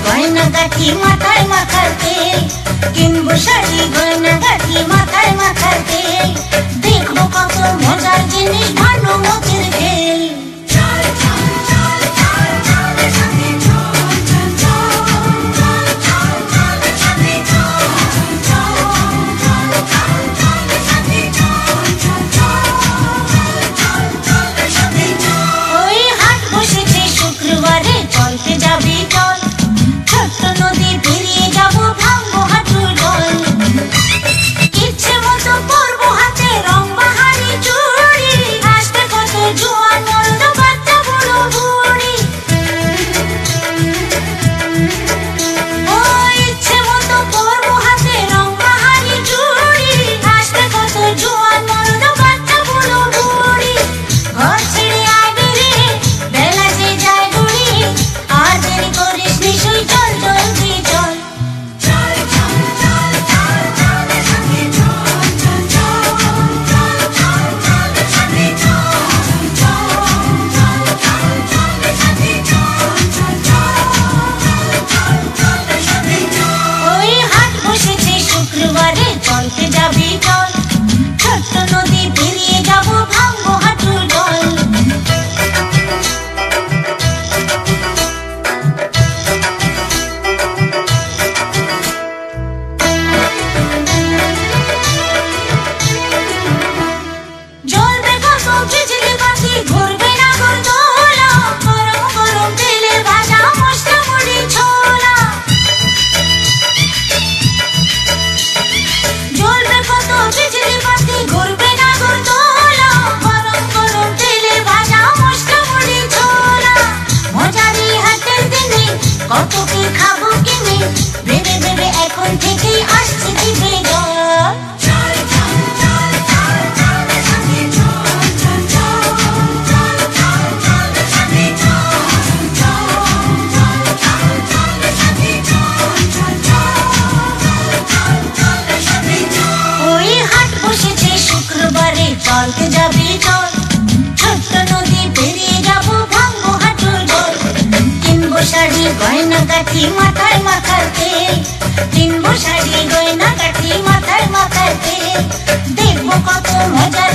গয়না গাঠি মাথায় মাখার তেল, কিনবো শাড়ি গয়না গাঠি মাথায় মাখার তেল, দেখবো কত মজার জিনিস ভানুমতির খেল। চলতে যাবি চল, ছোট্ট নদী পেরিয়ে যাবো ভাঙবো হাঁটুর জল, কিনবো শাড়ি গয়না গাঠি মাথায় মাখার তেল, কিনবো শাড়ি গয়না গাঠি মাথায় মাখার তেল, দেখবো কত মজার